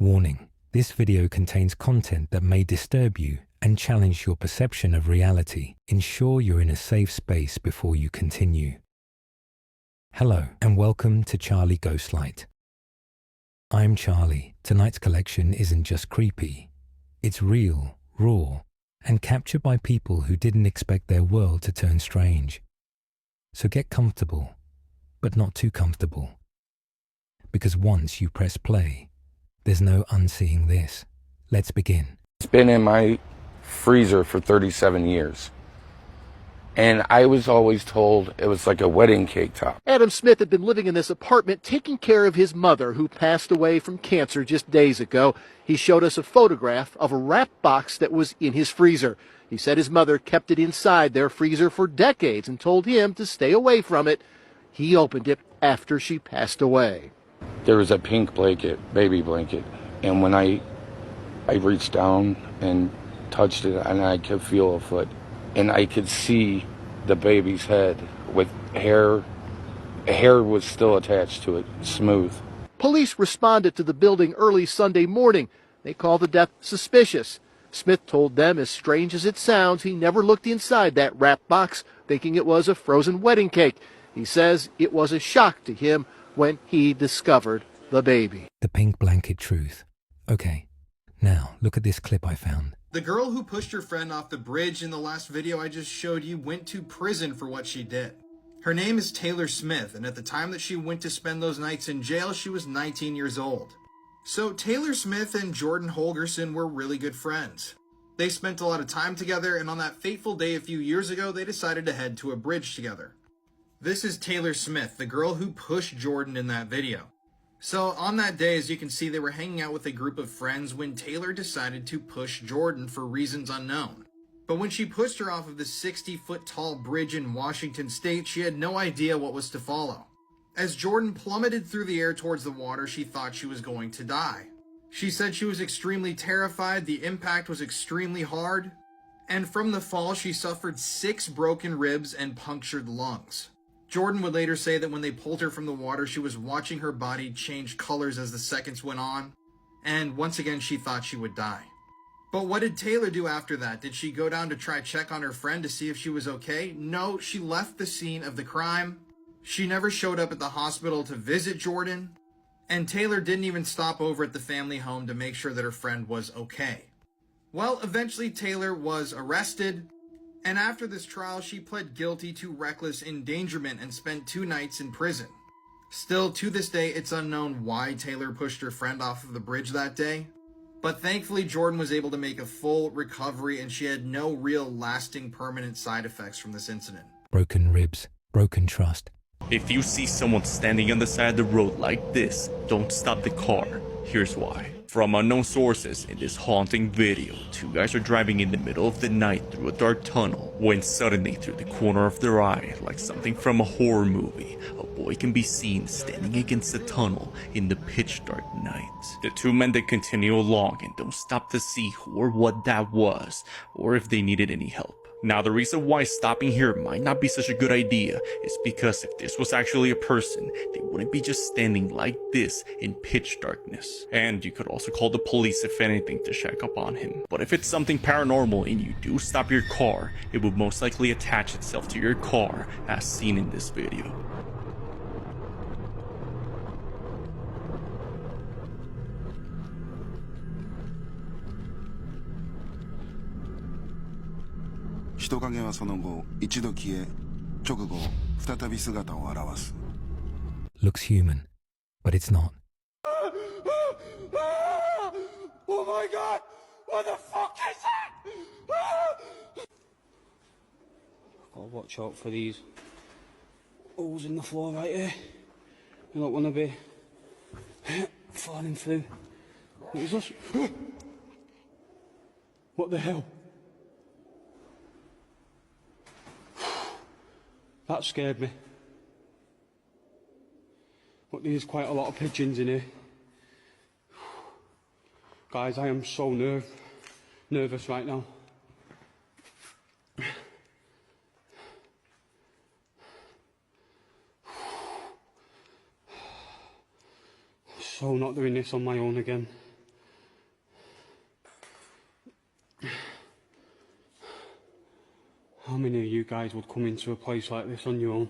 Warning: this video contains content that may disturb you and challenge your perception of reality. Ensure you're in a safe space before you continue. Hello and welcome to Charlie Ghostlight. I'm Charlie. Tonight's collection isn't just creepy. It's real, raw, and captured by people who didn't expect their world to turn strange. So get comfortable, but not too comfortable. Because once you press play, there's no unseeing this. Let's begin. It's been in my freezer for 37 years. And I was always told it was like a wedding cake top. Adam Smith had been living in this apartment taking care of his mother, who passed away from cancer just days ago. He showed us a photograph of a wrapped box that was in his freezer. He said his mother kept it inside their freezer for decades and told him to stay away from it. He opened it after she passed away. There was a pink blanket, baby blanket, and when I reached down and touched it, and I could feel a foot, and I could see the baby's head with hair. Hair was still attached to it, smooth. Police responded to the building early Sunday morning. They called the death suspicious. Smith told them, as strange as it sounds, he never looked inside that wrapped box, thinking it was a frozen wedding cake. He says it was a shock to him when he discovered the baby. The pink blanket truth. Okay, now look at this clip I found. The girl who pushed her friend off the bridge in the last video I just showed you went to prison for what she did. Her name is Taylor Smith, and at the time that she went to spend those nights in jail, she was 19 years old. So Taylor Smith and Jordan Holgerson were really good friends. They spent a lot of time together, and on that fateful day a few years ago, they decided to head to a bridge together. This is Taylor Smith, the girl who pushed Jordan in that video. So on that day, as you can see, they were hanging out with a group of friends when Taylor decided to push Jordan for reasons unknown. But when she pushed her off of the 60-foot tall bridge in Washington state, she had no idea what was to follow. As Jordan plummeted through the air towards the water, she thought she was going to die. She said she was extremely terrified, the impact was extremely hard, and from the fall she suffered 6 broken ribs and punctured lungs. Jordan would later say that when they pulled her from the water, she was watching her body change colors as the seconds went on, and once again she thought she would die. But what did Taylor do after that? Did she go down to try check on her friend to see if she was okay? No, she left the scene of the crime. She never showed up at the hospital to visit Jordan, and Taylor didn't even stop over at the family home to make sure that her friend was okay. Well, eventually Taylor was arrested, and after this trial, she pled guilty to reckless endangerment and spent 2 nights in prison. Still, to this day, it's unknown why Taylor pushed her friend off of the bridge that day. But thankfully, Jordan was able to make a full recovery, and she had no real lasting permanent side effects from this incident. Broken ribs, broken trust. If you see someone standing on the side of the road like this, don't stop the car. Here's why. From unknown sources, in this haunting video, 2 guys are driving in the middle of the night through a dark tunnel, when suddenly through the corner of their eye, like something from a horror movie, a boy can be seen standing against the tunnel in the pitch dark night. The 2 men then continue along and don't stop to see who or what that was, or if they needed any help. Now, the reason why stopping here might not be such a good idea is because if this was actually a person, they wouldn't be just standing like this in pitch darkness. And you could also call the police if anything to check up on him. But if it's something paranormal and you do stop your car, it would most likely attach itself to your car as seen in this video.人影はその後一度消え直後再び姿を現す Looks human, but it's not. Oh my god! What the fuck is that? Gotta watch out for these holes in the floor right here. You don't want to be falling through. What is this? What the hell? That scared me. But there's quite a lot of pigeons in here. Guys, I am so nervous right now. So not doing this on my own again. How many of you guys would come into a place like this on your own?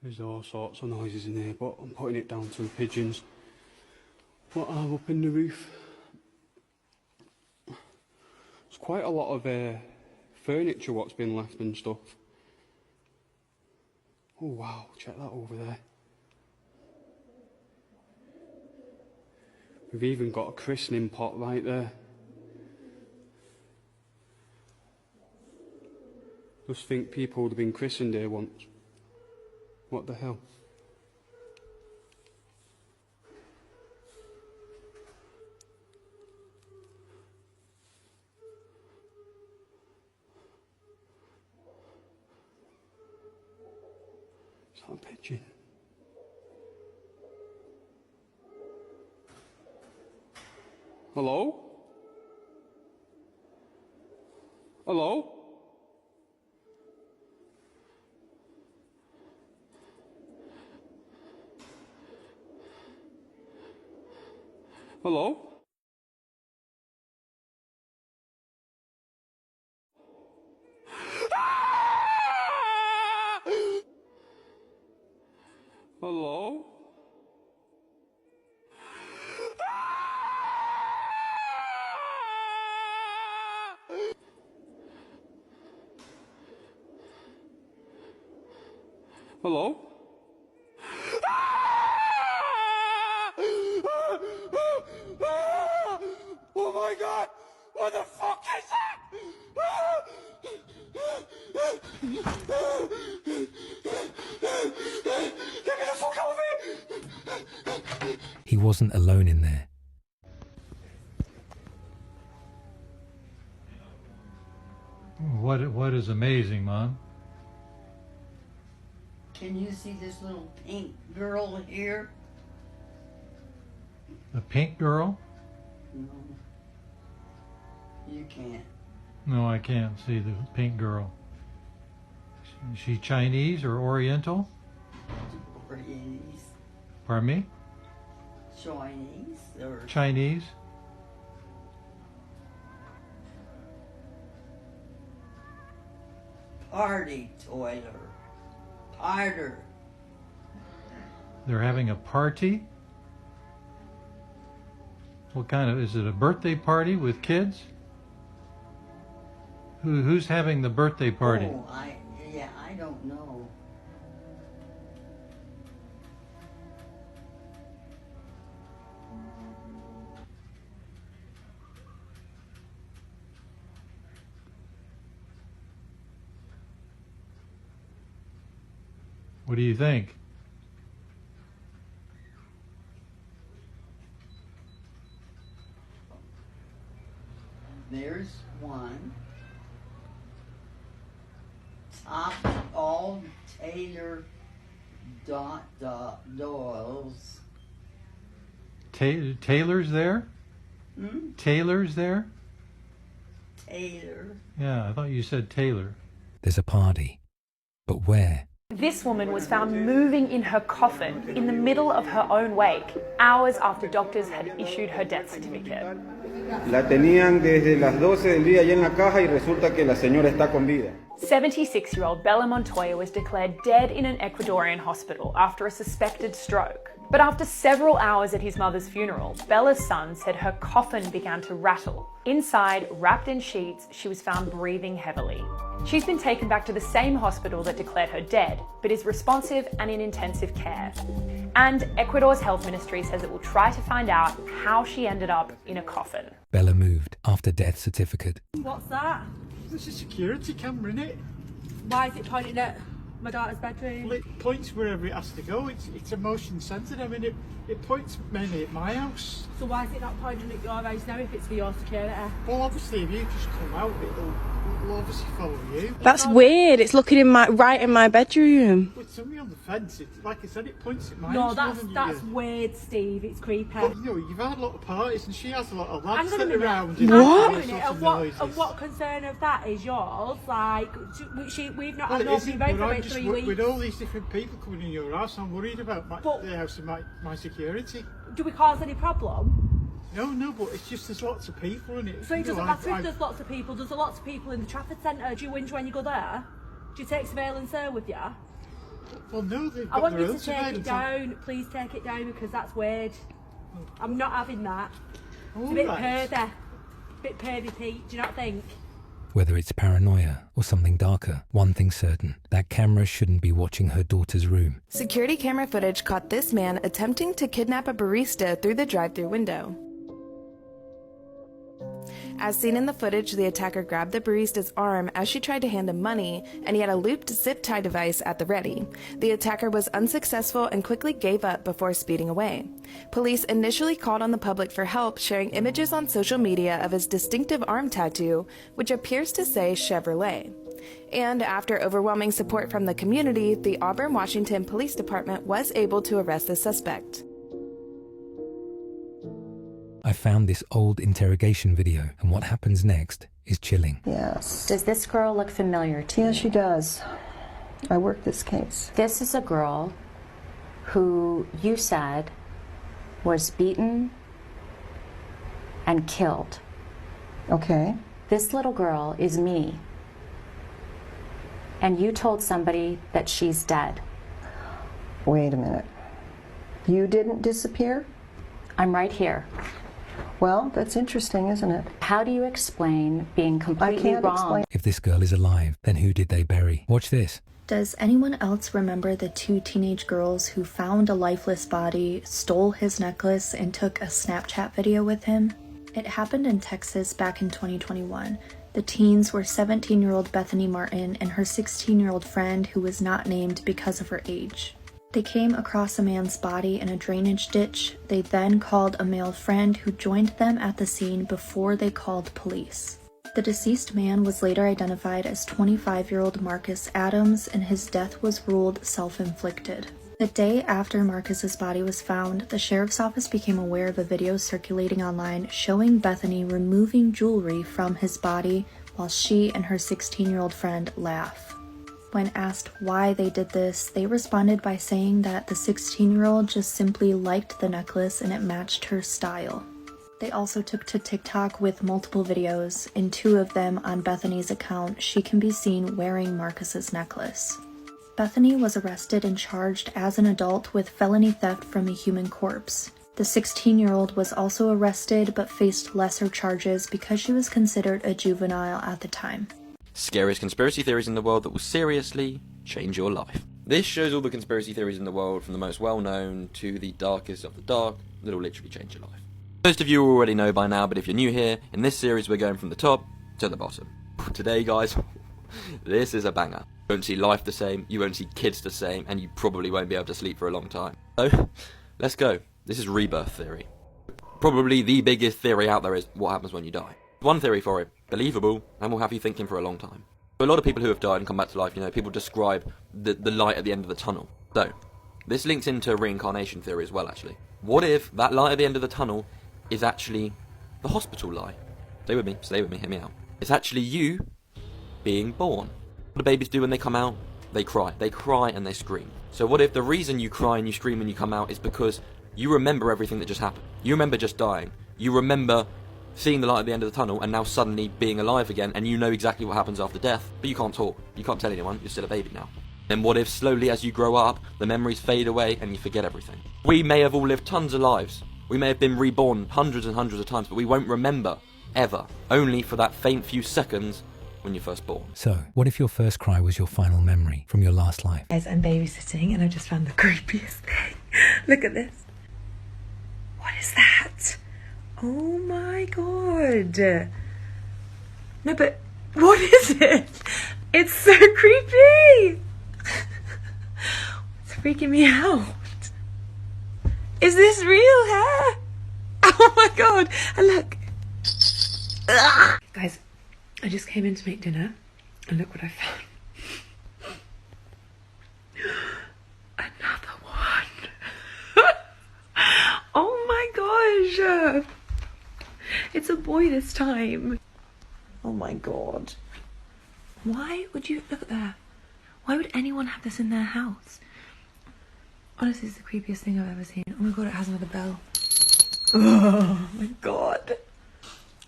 There's all sorts of noises in here, but I'm putting it down to the pigeons. What are up in the roof? There's quite a lot of furniture what's been left and stuff. Oh wow, check that over there. We've even got a christening pot right there. Just think people would have been christened here once. What the hell? Is that a pigeon? Hello? Hello? Hello? Hello? Hello? Oh my god! What the fuck is that? Get me the fuck out of here! He wasn't alone in there. What is amazing, Mom? Can you see this little pink girl here? The pink girl? No. You can't. No, I can't see the pink girl. Is she Chinese or Oriental? Chinese. Pardon me? Chinese or Chinese? party toiler. Harder. They're having a party? What kind of, is it a birthday party with kids? Who's having the birthday party? Oh, I don't know. What do you think? There's one. Top all Taylor Doyle's. Taylor's there? Hmm? Taylor's there? Taylor. Yeah, I thought you said Taylor. There's a party. But where? This woman was found moving in her coffin in the middle of her own wake, hours after doctors had issued her death certificate. La tenían desde las 12 del día ya en la caja y resulta que la señora está con vida. 76-year-old Bella Montoya was declared dead in an Ecuadorian hospital after a suspected stroke. But after several hours at his mother's funeral, Bella's son said her coffin began to rattle. Inside, wrapped in sheets, she was found breathing heavily. She's been taken back to the same hospital that declared her dead, but is responsive and in intensive care. And Ecuador's health ministry says it will try to find out how she ended up in a coffin. Bella moved after death certificate. What's that? There's a security camera in it. Why is it pointing at my daughter's bedroom? Well, it points wherever it has to go. It's a motion sensitive and it points mainly at my house. So why is it not pointing at your house now if it's for your security? Well, obviously if you just come out, will obviously follow you. That's weird. It's looking in right in my bedroom. With somebody on the fence, like I said, it points at mine. No, that's weird, Steve. It's creepy. But, you know, you've had a lot of parties, and she has a lot of lads Hang on a sitting minute. around. And what concern of that is yours? Like, we've not had nobody around for about 3 weeks. With all these different people coming in your house, I'm worried about the house and my security. Do we cause any problem? No, but it's just there's lots of people in it. So it doesn't matter if there's lots of people. There's lots of people in the Trafford Centre. Do you whinge when you go there? Do you take surveillance there with you? Well, no, they've got I want their you own to take it down. Please take it down because that's weird. I'm not having that. It's a bit pervy. Bit pervy, Pete. Do you not think? Whether it's paranoia or something darker, one thing's certain, that camera shouldn't be watching her daughter's room. Security camera footage caught this man attempting to kidnap a barista through the drive-thru window. As seen in the footage, the attacker grabbed the barista's arm as she tried to hand him money, and he had a looped zip tie device at the ready. The attacker was unsuccessful and quickly gave up before speeding away. Police initially called on the public for help, sharing images on social media of his distinctive arm tattoo, which appears to say Chevrolet. And after overwhelming support from the community, the Auburn, Washington Police Department was able to arrest the suspect. I found this old interrogation video, and what happens next is chilling. Yes. Does this girl look familiar to you? Yes, she does. I worked this case. This is a girl who you said was beaten and killed. Okay. This little girl is me. And you told somebody that she's dead. Wait a minute. You didn't disappear? I'm right here. Well, that's interesting, isn't it? How do you explain being completely wrong? If this girl is alive, then who did they bury? Watch this. Does anyone else remember the 2 teenage girls who found a lifeless body, stole his necklace, and took a Snapchat video with him? It happened in Texas back in 2021. The teens were 17-year-old Bethany Martin and her 16-year-old friend who was not named because of her age. They came across a man's body in a drainage ditch. They then called a male friend who joined them at the scene before they called police. The deceased man was later identified as 25-year-old Marcus Adams, and his death was ruled self-inflicted. The day after Marcus's body was found, the sheriff's office became aware of a video circulating online showing Bethany removing jewelry from his body while she and her 16-year-old friend laugh. When asked why they did this, they responded by saying that the 16-year-old just simply liked the necklace and it matched her style. They also took to TikTok with multiple videos. In 2 of them on Bethany's account, she can be seen wearing Marcus's necklace. Bethany was arrested and charged as an adult with felony theft from a human corpse. The 16-year-old was also arrested but faced lesser charges because she was considered a juvenile at the time. Scariest conspiracy theories in the world that will seriously change your life. This shows all the conspiracy theories in the world, from the most well-known to the darkest of the dark, that will literally change your life. Most of you already know by now, but if you're new here, in this series we're going from the top to the bottom. Today, guys, this is a banger. You won't see life the same, you won't see kids the same, and you probably won't be able to sleep for a long time. So, let's go. This is rebirth theory. Probably the biggest theory out there is what happens when you die. One theory for it, believable, and will have you thinking for a long time. For a lot of people who have died and come back to life, people describe the light at the end of the tunnel. So, this links into reincarnation theory as well, actually. What if that light at the end of the tunnel is actually the hospital light? Stay with me, hear me out. It's actually you being born. What do babies do when they come out? They cry and they scream. So what if the reason you cry and you scream when you come out is because you remember everything that just happened? You remember just dying. You remember seeing the light at the end of the tunnel and now suddenly being alive again, and you know exactly what happens after death, but you can't talk. You can't tell anyone, you're still a baby now. Then what if slowly as you grow up, the memories fade away and you forget everything? We may have all lived tons of lives. We may have been reborn hundreds and hundreds of times, but we won't remember, ever. Only for that faint few seconds when you're first born. So, what if your first cry was your final memory from your last life? Guys, I'm babysitting and I just found the creepiest thing. Look at this. What is that? Oh my god. No, but what is it? It's so creepy. It's freaking me out. Is this real hair? Oh my god. And look. Ugh. Guys, I just came in to make dinner, and look what I found. Another one. Oh my gosh. It's a boy this time. Oh my god. Why would you, look at that. Why would anyone have this in their house? Honestly, it's the creepiest thing I've ever seen. Oh my god, it has another bell. Oh my god.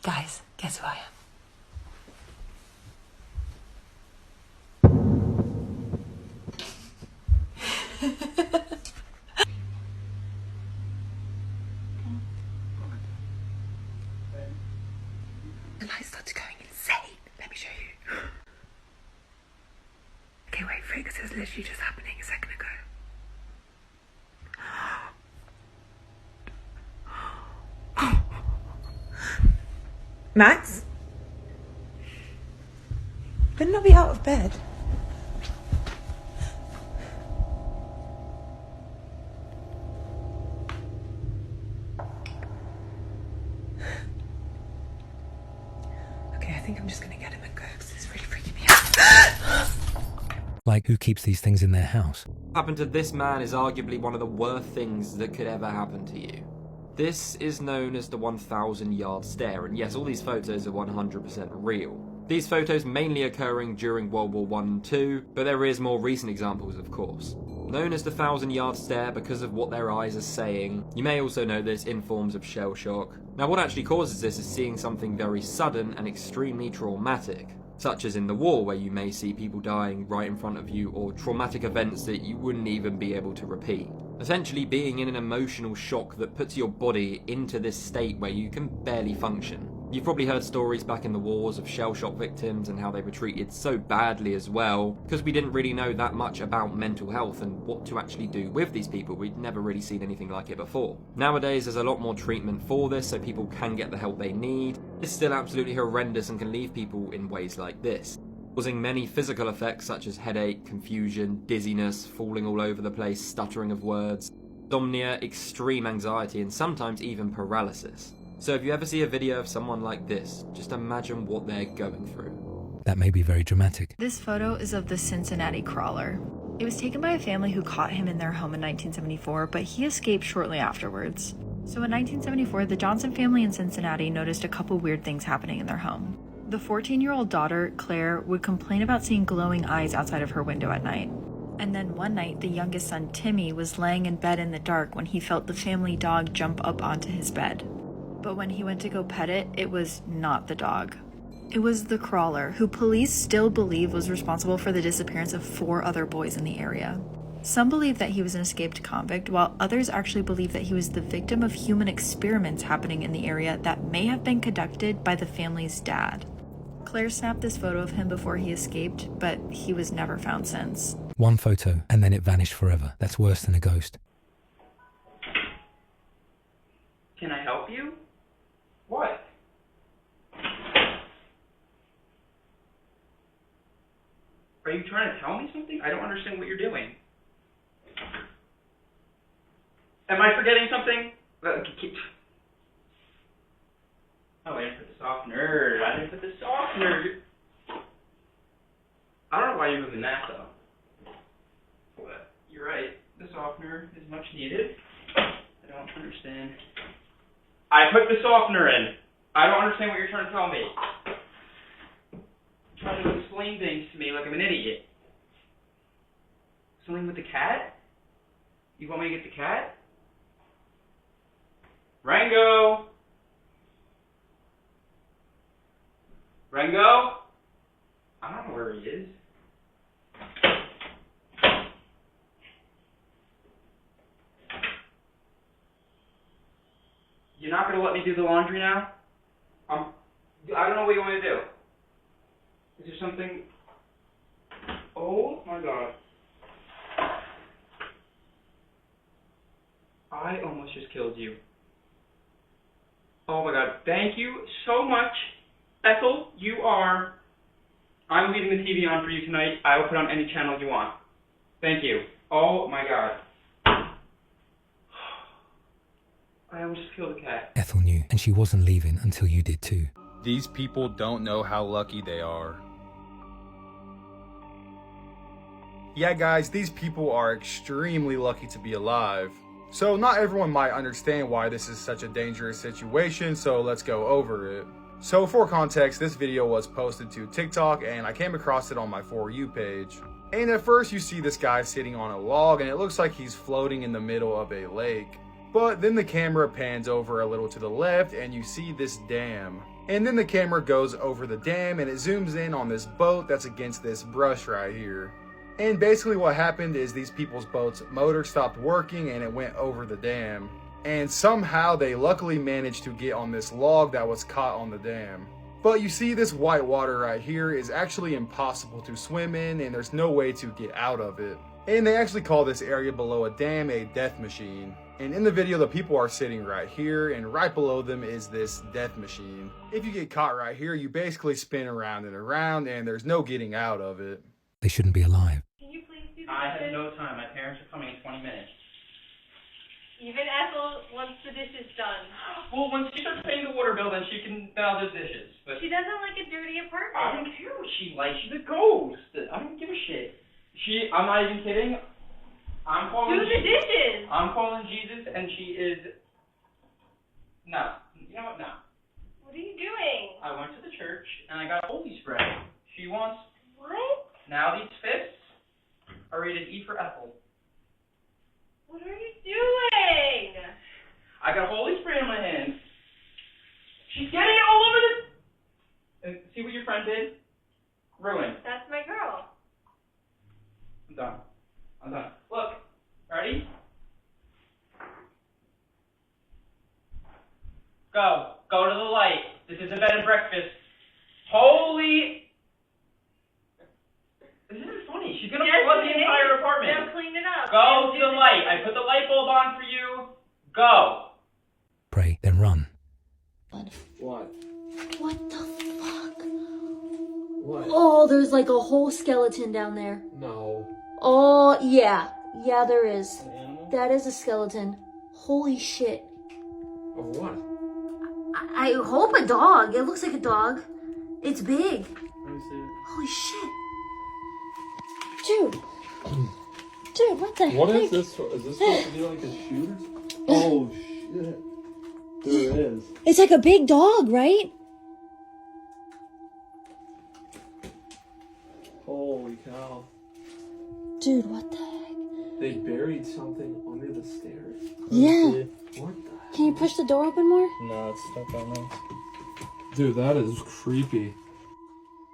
Guys, guess who I am? The light started going insane. Let me show you. Okay, wait for it because it was literally just happening a second ago. Max? Better not be out of bed. Okay, I think I'm just gonna get him and go because it's really freaking me out. Like, who keeps these things in their house? What happened to this man is arguably one of the worst things that could ever happen to you. This is known as the 1,000-yard stare, and yes, all these photos are 100% real. These photos mainly occurring during World War I and II, but there is more recent examples, of course. Known as the 1,000-yard stare because of what their eyes are saying, you may also know this in forms of shell shock. Now, what actually causes this is seeing something very sudden and extremely traumatic, such as in the war, where you may see people dying right in front of you, or traumatic events that you wouldn't even be able to repeat. Essentially being in an emotional shock that puts your body into this state where you can barely function. You've probably heard stories back in the wars of shell shock victims and how they were treated so badly as well, because we didn't really know that much about mental health and what to actually do with these people. We'd never really seen anything like it before. Nowadays there's a lot more treatment for this so people can get the help they need. It's still absolutely horrendous and can leave people in ways like this, causing many physical effects such as headache, confusion, dizziness, falling all over the place, stuttering of words, insomnia, extreme anxiety, and sometimes even paralysis. So if you ever see a video of someone like this, just imagine what they're going through. That may be very dramatic. This photo is of the Cincinnati crawler. It was taken by a family who caught him in their home in 1974, but he escaped shortly afterwards. So in 1974, the Johnson family in Cincinnati noticed a couple weird things happening in their home. The 14-year-old daughter, Claire, would complain about seeing glowing eyes outside of her window at night. And then one night, the youngest son, Timmy, was laying in bed in the dark when he felt the family dog jump up onto his bed. But when he went to go pet it, it was not the dog. It was the crawler, who police still believe was responsible for the disappearance of 4 other boys in the area. Some believe that he was an escaped convict, while others actually believe that he was the victim of human experiments happening in the area that may have been conducted by the family's dad. Claire snapped this photo of him before he escaped, but he was never found since. One photo, and then it vanished forever. That's worse than a ghost. Can I help you? What? Are you trying to tell me something? I don't understand what you're doing. Am I forgetting something? Oh, I didn't put the softener. I didn't put the softener. I don't know why you're moving that, though. But you're right. The softener is much needed. I don't understand. I put the softener in. I don't understand what you're trying to tell me. You're trying to explain things to me like I'm an idiot. Something with the cat? You want me to get the cat? Rango! Rango? I don't know where he is. You're not going to let me do the laundry now? I don't know what you want me to do. Is there something... Oh my god. I almost just killed you. Oh my god. Thank you so much. Ethel, you are... I'm leaving the TV on for you tonight. I will put on any channel you want. Thank you. Oh my god. I almost killed a cat. Ethel knew, and she wasn't leaving until you did too. These people don't know how lucky they are. Yeah guys, these people are extremely lucky to be alive. So not everyone might understand why this is such a dangerous situation, so let's go over it. So for context, this video was posted to TikTok and I came across it on my For You page. And at first you see this guy sitting on a log and it looks like he's floating in the middle of a lake. But then the camera pans over a little to the left and you see this dam. And then the camera goes over the dam and it zooms in on this boat that's against this brush right here. And basically what happened is these people's boat's motor stopped working and it went over the dam. And somehow they luckily managed to get on this log that was caught on the dam. But you see this white water right here is actually impossible to swim in and there's no way to get out of it. And they actually call this area below a dam a death machine. And in the video, the people are sitting right here, and right below them is this death machine. If you get caught right here, you basically spin around and around, and there's no getting out of it. They shouldn't be alive. Can you please do the I have dishes? no time. My parents are coming in 20 minutes. Even Ethel wants the dishes done. Well, when she starts paying the water bill, then she can bow the dishes. But She doesn't like a dirty apartment. I don't care what she likes. She's a ghost. I don't give a shit. I'm not even kidding. I'm calling Do the dishes! I'm calling Jesus, and she is... No. You know what? No. What are you doing? I went to the church, and I got holy spray. She wants... What? Now these fists are rated E for Ethel. What are you doing? I got holy spray in my hand. She's getting it all over this... And see what your friend did? Ruined. That's my girl. I'm done. I'm done. Look. Ready? Go. Go to the light. This is a bed and breakfast. Holy... This isn't funny. She's gonna flood the entire apartment. They'll clean it up. Go to the light. I put the light bulb on for you. Go. Pray, then run. What? What the fuck? What? Oh, there's like a whole skeleton down there. No. Oh, yeah. Yeah, there is. An animal? That is a skeleton. Holy shit. Of what? I hope a dog. It looks like a dog. It's big. Let me see it. Holy shit. Dude. Dude, what the heck? What is this? Is this supposed to be like a shooter? Oh, shit. There it is. It's like a big dog, right? Holy cow. Dude, what the heck? They buried something under the stairs. Yeah. What the heck? Can you push the door open more? No, it's stuck on there. Dude, that is creepy.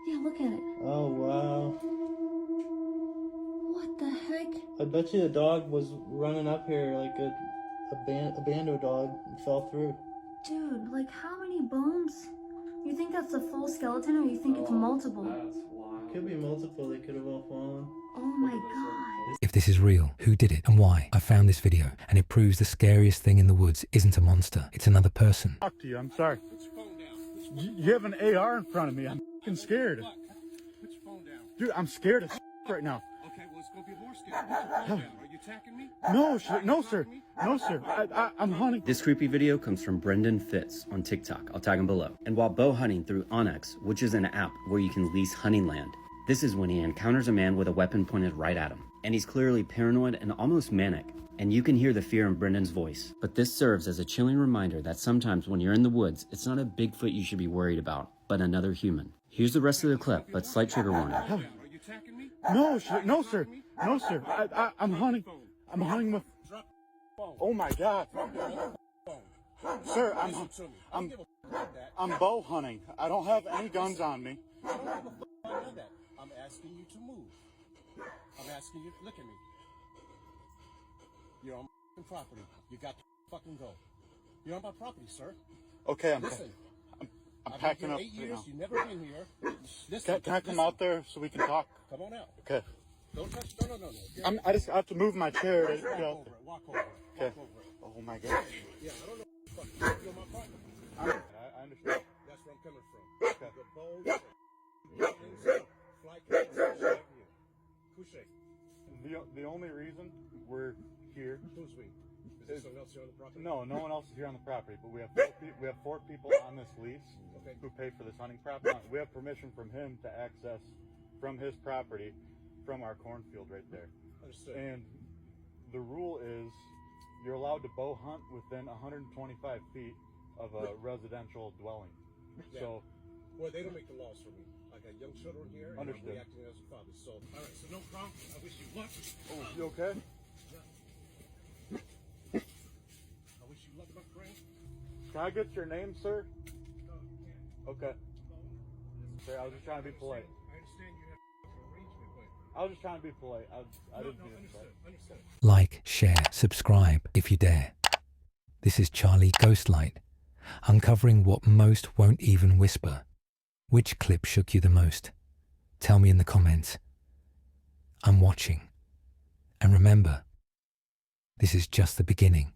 Yeah, look at it. Oh, wow. What the heck? I bet you the dog was running up here like a bando dog and fell through. Dude, like how many bones? You think that's a full skeleton or you think it's multiple? That's wild. Could be multiple, they could have all fallen. Oh my god. If this is real, who did it and why? I found this video and it proves the scariest thing in the woods isn't a monster, it's another person. Talk to you, I'm sorry. You have an AR in front of me, I'm f***ing scared. Put your phone down. Dude, I'm scared as right now. Okay, well, it's gonna be more scary. Put your phone down. Are you attacking me? No, no, sir. No, sir. I'm hunting. This creepy video comes from Brendan Fitz on TikTok. I'll tag him below. And while bow hunting through Onyx, which is an app where you can lease hunting land, this is when he encounters a man with a weapon pointed right at him. And he's clearly paranoid and almost manic. And you can hear the fear in Brendan's voice. But this serves as a chilling reminder that sometimes when you're in the woods, it's not a Bigfoot you should be worried about, but another human. Here's the rest of the clip, but slight trigger warning. Are you attacking me? No, sir. No, sir. No, sir. I'm hunting. I'm hunting with... Oh, my God. Sir, I'm bow hunting. I don't have any guns on me. I'm asking you to move. I'm asking you to look at me. You're on my property. You got to fucking go. You're on my property, sir. Okay, Listen. I'm packing up. I've been here 8 years. You've never been here. Listen, Can I come out there so we can talk? Come on out. Okay. Don't touch. No. I have to move my chair to get out there. Walk over it. Okay. Walk over it. Oh my God. Yeah, I don't know what the fuck. You're on my property. I understand. That's where I'm coming from. Okay. The bows, fly cases, Couche. The only reason we're here. Who's we? Is there someone else here on the property? No, no one else is here on the property, but we have four people on this lease who pay for this hunting property. We have permission from him to access from his property from our cornfield right there. Understood. And the rule is you're allowed to bow hunt within 125 feet of a residential dwelling. Yeah. So, well, they don't make the laws for me. I got young children here, and Understood. I'm reacting as a father. So, all right, so no problem. I wish you luck. oh, you okay? I wish you luck, my friend. Can I get your name, sir? Okay. Okay, I was just trying to be polite. I understand you have an arrangement, but I was just trying to be polite. I didn't mean to. understood. Like, share, subscribe if you dare. This is Charlie Ghostlight, uncovering what most won't even whisper. Which clip shook you the most? Tell me in the comments. I'm watching. And remember, this is just the beginning.